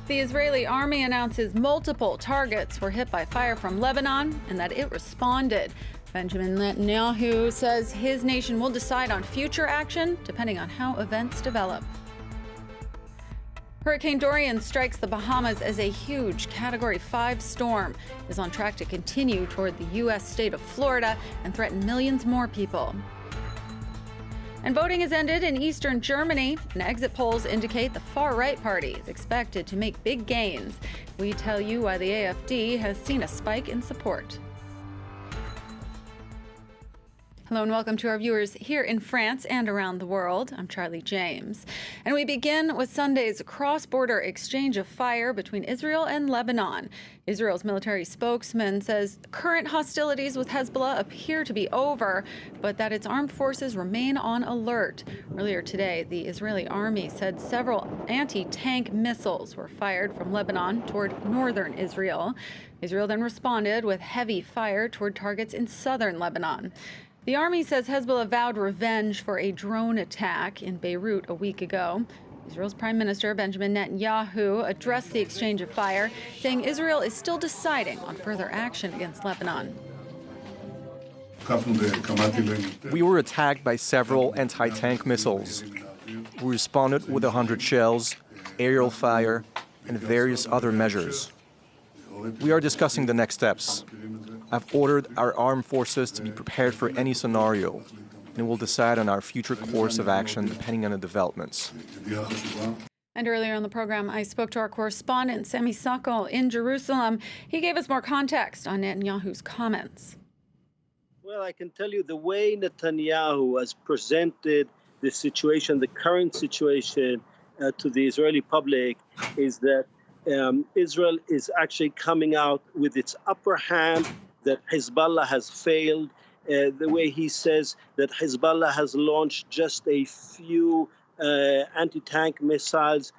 The Israeli army announces multiple targets were hit by fire from Lebanon and that it responded. Benjamin Netanyahu says his nation will decide on future action depending on how events develop. Hurricane Dorian strikes the Bahamas as a huge Category 5 storm. It is on track to continue toward the U.S. state of Florida and threaten millions more people. And voting has ended in eastern Germany, and exit polls indicate the far-right party is expected to make big gains. We tell you why the AfD has seen a spike in support. Hello and welcome to our viewers here in France and around the world. I'm Charlie James. And we begin with Sunday's cross-border exchange of fire between Israel and Lebanon. Israel's military spokesman says current hostilities with Hezbollah appear to be over, but that its armed forces remain on alert. Earlier today, the Israeli army said several anti-tank missiles were fired from Lebanon toward northern Israel. Israel then responded with heavy fire toward targets in southern Lebanon. The army says Hezbollah vowed revenge for a drone attack in Beirut a week ago. Israel's Prime Minister Benjamin Netanyahu addressed the exchange of fire, saying Israel is still deciding on further action against Lebanon. We were attacked by several anti-tank missiles. We responded with 100 shells, aerial fire, and various other measures. We are discussing the next steps. I've ordered our armed forces to be prepared for any scenario, and we'll decide on our future course of action depending on the developments. And earlier on the program, I spoke to our correspondent, Sami Sakal, in Jerusalem. He gave us more context on Netanyahu's comments. Well, I can tell you the way Netanyahu has presented the situation, the current situation to the Israeli public is that Israel is actually coming out with its upper hand, that Hezbollah has failed. The way he says that Hezbollah has launched just a few anti-tank missiles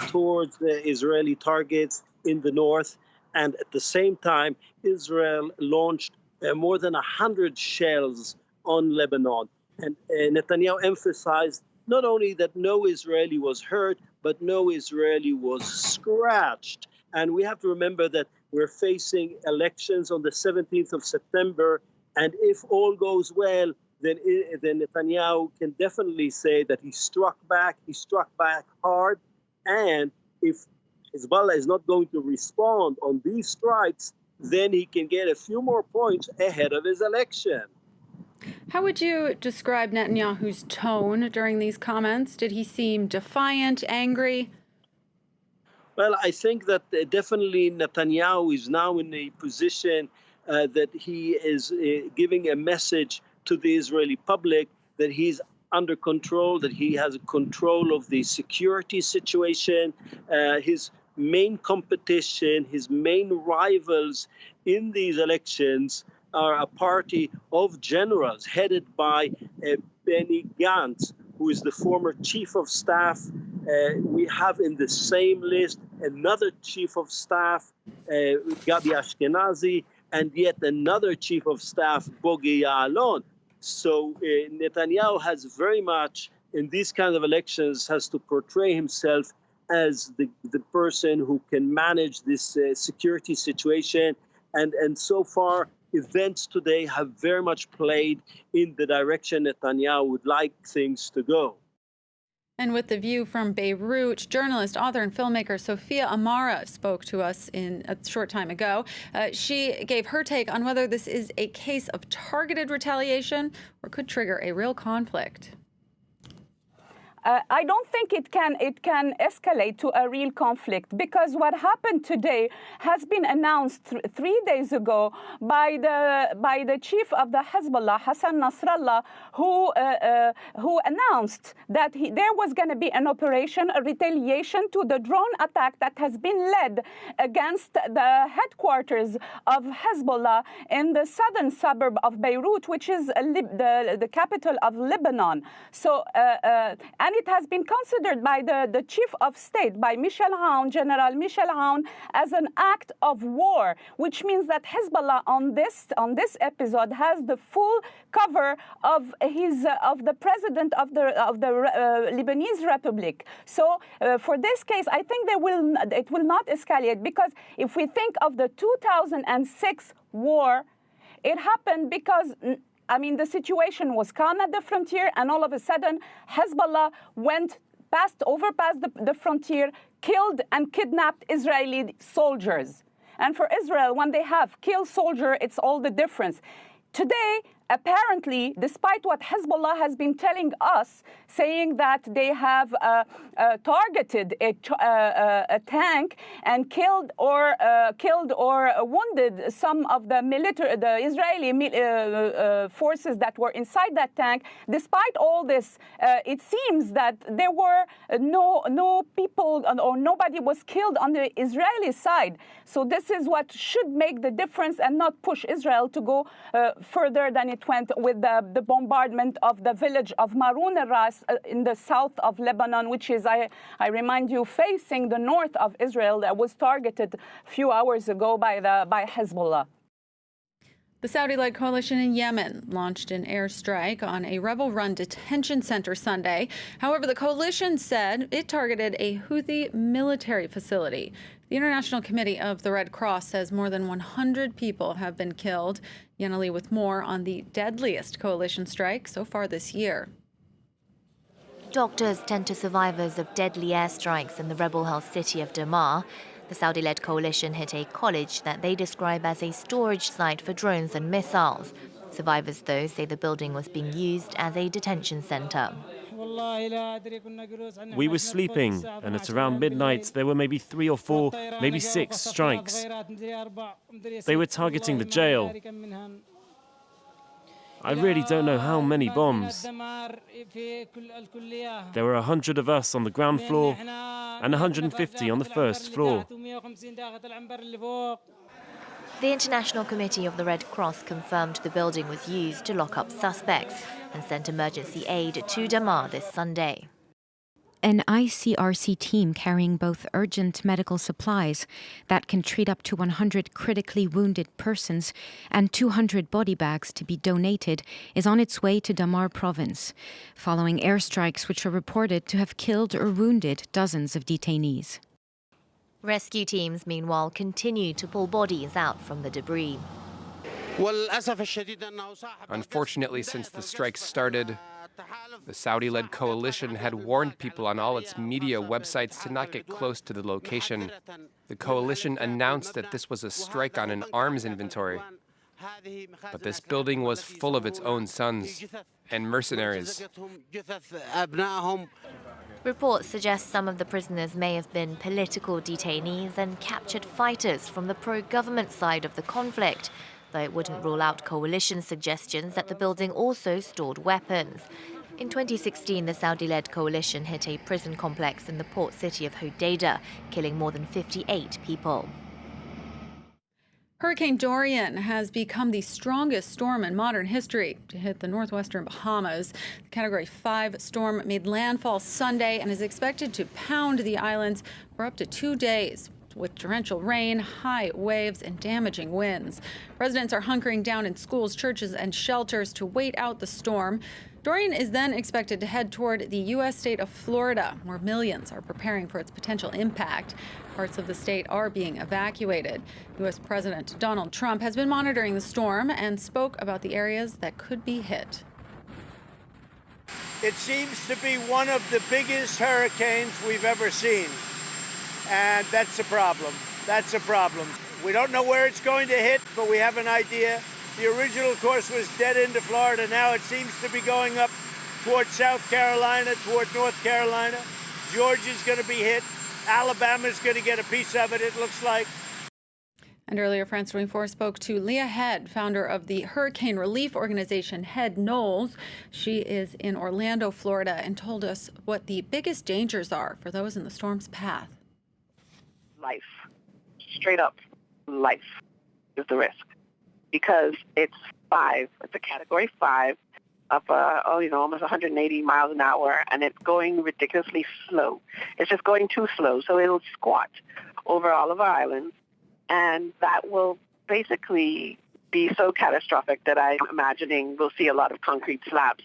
towards the Israeli targets in the north. And at the same time, Israel launched more than 100 shells on Lebanon. And Netanyahu emphasized not only that no Israeli was hurt, but no Israeli was scratched. And we have to remember that we're facing elections on the 17th of September. And if all goes well, then Netanyahu can definitely say that he struck back hard. And if Hezbollah is not going to respond on these strikes, then he can get a few more points ahead of his election. How would you describe Netanyahu's tone during these comments? Did he seem defiant, angry? Well, I think that definitely Netanyahu is now in a position that he is giving a message to the Israeli public that he's under control, that he has control of the security situation. His main competition, his main rivals in these elections are a party of generals headed by Benny Gantz, who is the former chief of staff. We have in the same list another chief of staff, Gabi Ashkenazi, and yet another chief of staff, Bogi Ya'alon. So Netanyahu has very much, in these kinds of elections, has to portray himself as the person who can manage this security situation. And so far, events today have very much played in the direction Netanyahu would like things to go. And with the view from Beirut, journalist, author, and filmmaker Sophia Amara spoke to us a short time ago. She gave her take on whether this is a case of targeted retaliation or could trigger a real conflict. I don't think it can escalate to a real conflict, because what happened today has been announced 3 days ago by the chief of the Hezbollah, Hassan Nasrallah, who announced that there was going to be an operation, a retaliation to the drone attack that has been led against the headquarters of Hezbollah in the southern suburb of Beirut, which is the capital of Lebanon. So and and it has been considered by the chief of state, by General Michel Aoun, as an act of war, which means that Hezbollah on this episode has the full cover of the president of the Lebanese Republic. So for this case, I think it will not escalate, because if we think of the 2006 war, it happened because, the situation was calm at the frontier, and all of a sudden, Hezbollah overpassed the frontier, killed and kidnapped Israeli soldiers. And for Israel, when they have killed soldier, it's all the difference. Today, apparently, despite what Hezbollah has been telling us, saying that they have targeted a tank and killed or wounded some of the Israeli forces that were inside that tank. Despite all this, it seems that there were no people or nobody was killed on the Israeli side. So this is what should make the difference and not push Israel to go further than it went with the bombardment of the village of Maroun al-Ras in the south of Lebanon, which is, I remind you, facing the north of Israel, that was targeted a few hours ago by Hezbollah. The Saudi-led coalition in Yemen launched an airstrike on a rebel-run detention center Sunday. However, the coalition said it targeted a Houthi military facility. The International Committee of the Red Cross says more than 100 people have been killed. Yenali with more on the deadliest coalition strike so far this year. Doctors tend to survivors of deadly airstrikes in the rebel-held city of Dammar. The Saudi-led coalition hit a college that they describe as a storage site for drones and missiles. Survivors, though, say the building was being used as a detention center. We were sleeping, and at around midnight there were maybe 3 or 4, maybe 6 strikes. They were targeting the jail. I really don't know how many bombs. There were 100 of us on the ground floor and 150 on the first floor. The International Committee of the Red Cross confirmed the building was used to lock up suspects and sent emergency aid to Dammar this Sunday. An ICRC team carrying both urgent medical supplies that can treat up to 100 critically wounded persons and 200 body bags to be donated is on its way to Dammar province, following airstrikes which are reported to have killed or wounded dozens of detainees. Rescue teams, meanwhile, continue to pull bodies out from the debris. Unfortunately, since the strike started, the Saudi-led coalition had warned people on all its media websites to not get close to the location. The coalition announced that this was a strike on an arms inventory. But this building was full of its own sons and mercenaries. Reports suggest some of the prisoners may have been political detainees and captured fighters from the pro-government side of the conflict, though it wouldn't rule out coalition suggestions that the building also stored weapons. In 2016, the Saudi-led coalition hit a prison complex in the port city of Hodeidah, killing more than 58 people. Hurricane Dorian has become the strongest storm in modern history to hit the northwestern Bahamas. The Category 5 storm made landfall Sunday and is expected to pound the islands for up to 2 days, with torrential rain, high waves, and damaging winds. Residents are hunkering down in schools, churches, and shelters to wait out the storm. Dorian is then expected to head toward the U.S. state of Florida, where millions are preparing for its potential impact. Parts of the state are being evacuated. U.S. President Donald Trump has been monitoring the storm and spoke about the areas that could be hit. It seems to be one of the biggest hurricanes we've ever seen. And that's a problem. That's a problem. We don't know where it's going to hit, but we have an idea. The original course was dead into Florida. Now it seems to be going up toward South Carolina, toward North Carolina. Georgia's going to be hit. Alabama's going to get a piece of it, it looks like. And earlier, France 24 spoke to Leah Head, founder of the hurricane relief organization Head Knowles. She is in Orlando, Florida, and told us what the biggest dangers are for those in the storm's path. Life. Straight up life is the risk. Because it's a Category 5. of almost 180 miles an hour, and it's going ridiculously slow. It's just going too slow, so it'll squat over all of our islands, and that will basically be so catastrophic that I'm imagining we'll see a lot of concrete slabs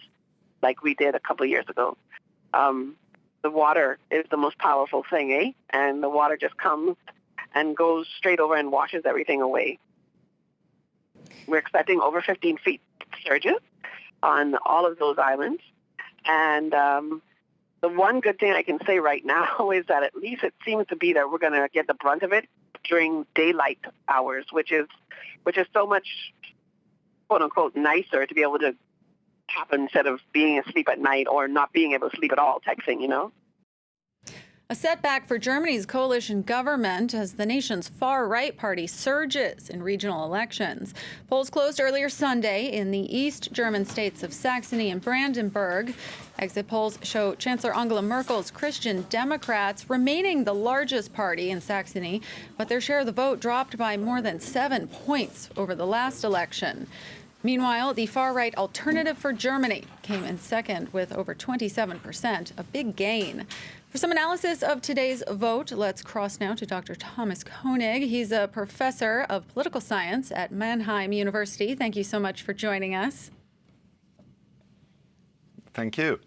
like we did a couple of years ago. The water is the most powerful thing, eh? And the water just comes and goes straight over and washes everything away. We're expecting over 15 feet surges on all of those islands. And the one good thing I can say right now is that at least it seems to be that we're going to get the brunt of it during daylight hours, which is so much, quote unquote, nicer to be able to happen instead of being asleep at night or not being able to sleep at all type thing, A setback for Germany's coalition government as the nation's far-right party surges in regional elections. Polls closed earlier Sunday in the East German states of Saxony and Brandenburg. Exit polls show Chancellor Angela Merkel's Christian Democrats remaining the largest party in Saxony, but their share of the vote dropped by more than 7 points over the last election. Meanwhile, the far-right Alternative for Germany came in second with over 27%, a big gain. For some analysis of today's vote, let's cross now to Dr. Thomas Koenig. He's a professor of political science at Mannheim University. Thank you so much for joining us. Thank you.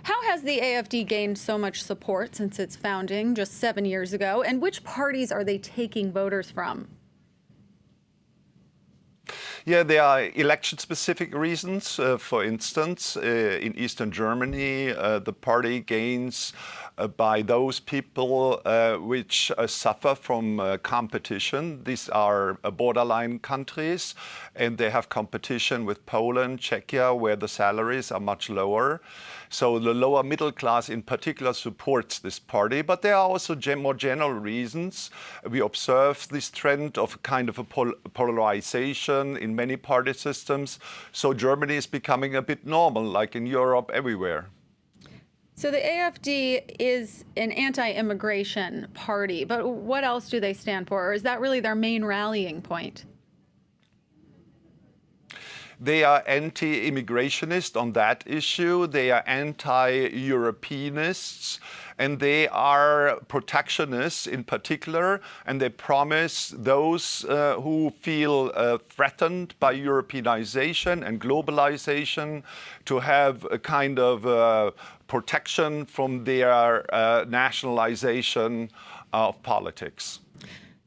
How has the AfD gained so much support since its founding just 7 years ago, and which parties are they taking voters from? Yeah, there are election-specific reasons. For instance, in Eastern Germany, the party gains by those people which suffer from competition. These are borderline countries, and they have competition with Poland, Czechia, where the salaries are much lower. So the lower middle class in particular supports this party, but there are also more general reasons. We observe this trend of kind of a polarization in many party systems. So Germany is becoming a bit normal, like in Europe, everywhere. So the AfD is an anti-immigration party, but what else do they stand for? Or is that really their main rallying point? They are anti-immigrationist on that issue. They are anti-Europeanists, and they are protectionists in particular. And they promise those who feel threatened by Europeanization and globalization to have a kind of protection from their nationalization of politics.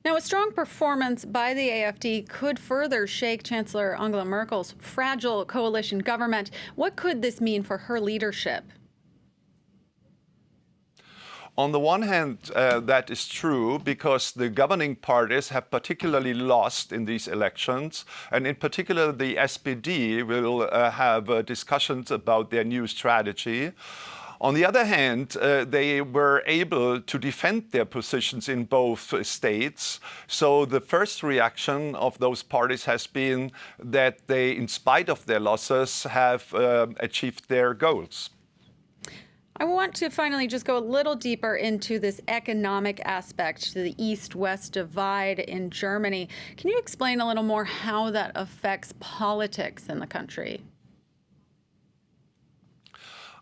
Now, a strong performance by the AfD could further shake Chancellor Angela Merkel's fragile coalition government. What could this mean for her leadership? On the one hand, that is true because the governing parties have particularly lost in these elections. And in particular, the SPD will have discussions about their new strategy. On the other hand, they were able to defend their positions in both states. So the first reaction of those parties has been that they, in spite of their losses, have achieved their goals. I want to finally just go a little deeper into this economic aspect to the East-West divide in Germany. Can you explain a little more how that affects politics in the country?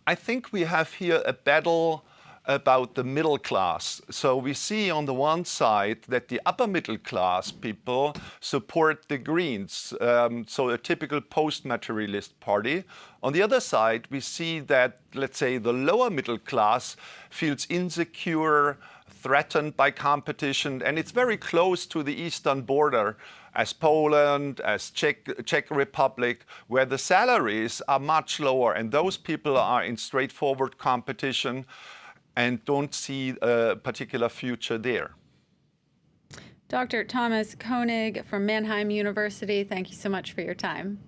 I think we have here a battle about the middle class. So we see on the one side that the upper middle class people support the Greens, so a typical post-materialist party. On the other side, we see that, let's say, the lower middle class feels insecure, threatened by competition, and it's very close to the eastern border as Poland, as Czech Republic, where the salaries are much lower, and those people are in straightforward competition and don't see a particular future there. Dr. Thomas Koenig from Mannheim University, thank you so much for your time.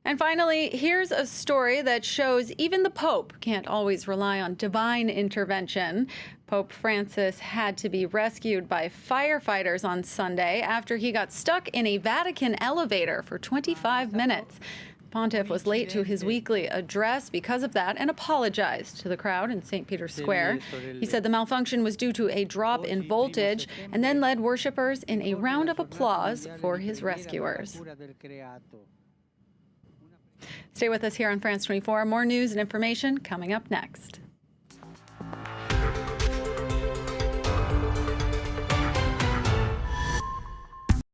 And finally, here's a story that shows even the Pope can't always rely on divine intervention. Pope Francis had to be rescued by firefighters on Sunday after he got stuck in a Vatican elevator for 25 minutes. The Pontiff was late to his weekly address because of that and apologized to the crowd in St. Peter's Square. He said the malfunction was due to a drop in voltage and then led worshipers in a round of applause for his rescuers. Stay with us here on France 24. More news and information coming up next.